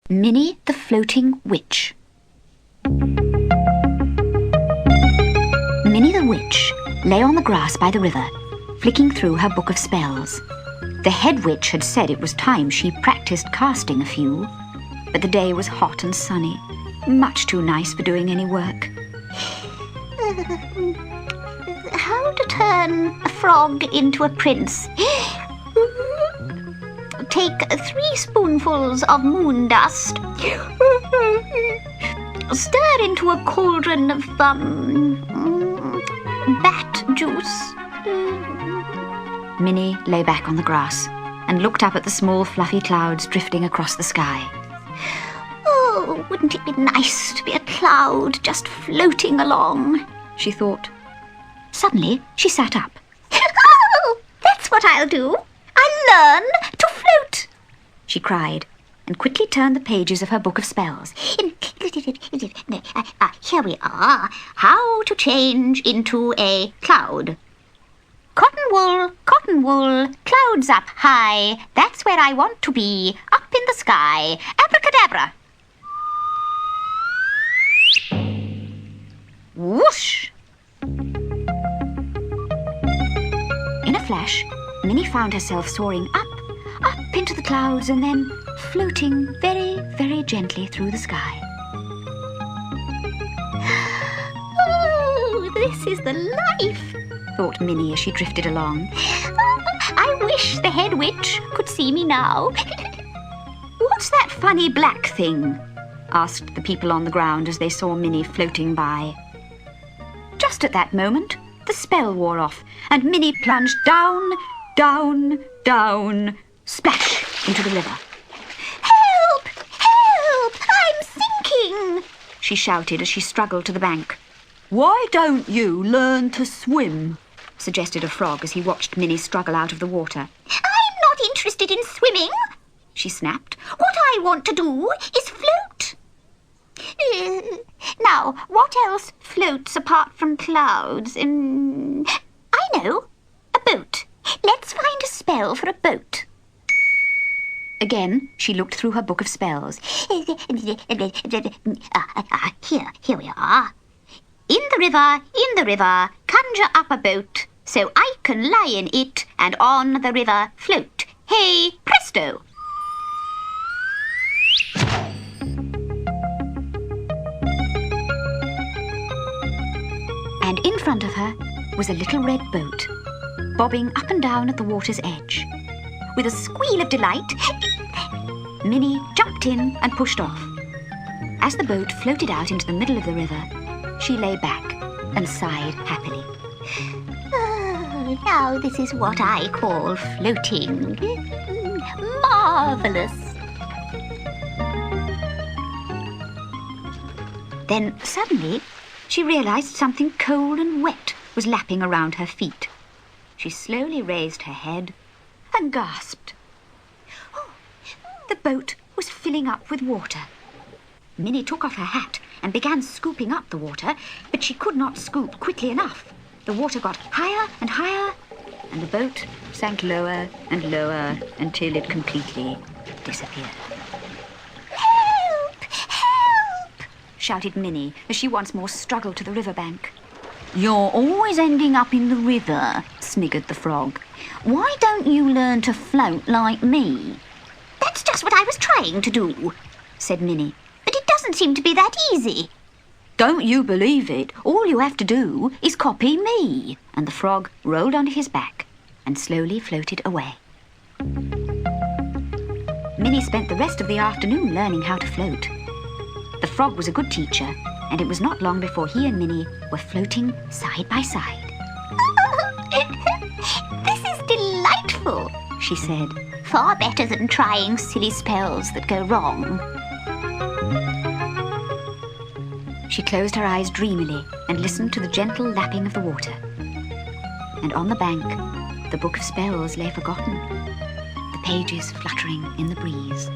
Minnie the Floating Witch. Minnie the Witch lay on the grass by the river, flicking through her book of spells. The head witch had said it was time she practiced casting a few, but the day was hot and sunny, much too nice for doing any work. How to turn a frog into a prince? Take 3 spoonfuls of moon dust. Stir into a cauldron of bat juice. Minnie lay back on the grass and looked up at the small fluffy clouds drifting across the sky. Oh, wouldn't it be nice to be a cloud just floating along? She thought. Suddenly, she sat up. Oh, that's what I'll do. I'll learn to float, she cried, and quickly turned the pages of her book of spells. Here we are. How to change into a cloud. Cotton wool, clouds up high. That's where I want to be, up in the sky. Abracadabra. Whoosh! In a flash, Minnie found herself soaring up into the clouds and then floating very, very gently through the sky. Oh, this is the life, thought Minnie as she drifted along. I wish the head witch could see me now. What's that funny black thing? Asked the people on the ground as they saw Minnie floating by. Just at that moment, the spell wore off, and Minnie plunged down, down, down, splash into the river. Help! Help! I'm sinking! She shouted as she struggled to the bank. Why don't you learn to swim? Suggested a frog as he watched Minnie struggle out of the water. I'm not interested in swimming, she snapped. What I want to do is float. Now, what else floats apart from clouds? I know, a boat. Let's find a spell for a boat. Again, she looked through her book of spells. Here we are. In the river, conjure up a boat, so I can lie in it and on the river float. Hey, presto! And in front of her was a little red boat, bobbing up and down at the water's edge. With a squeal of delight, Minnie jumped in and pushed off. As the boat floated out into the middle of the river, she lay back and sighed happily. Oh, now this is what I call floating. Marvellous. Then suddenly, she realised something cold and wet was lapping around her feet. She slowly raised her head and gasped. Oh, the boat was filling up with water. Minnie took off her hat and began scooping up the water, but she could not scoop quickly enough. The water got higher and higher, and the boat sank lower and lower until it completely disappeared. Help! Help! Shouted Minnie as she once more struggled to the riverbank. You're always ending up in the river, sniggered the frog. Why don't you learn to float like me? That's just what I was trying to do, said Minnie. but it doesn't seem to be that easy. Don't you believe it? All you have to do is copy me. And the frog rolled onto his back and slowly floated away. Minnie spent the rest of the afternoon learning how to float. The frog was a good teacher, and it was not long before he and Minnie were floating side by side. This is delightful, she said. Far better than trying silly spells that go wrong. She closed her eyes dreamily and listened to the gentle lapping of the water. And on the bank, the book of spells lay forgotten, the pages fluttering in the breeze.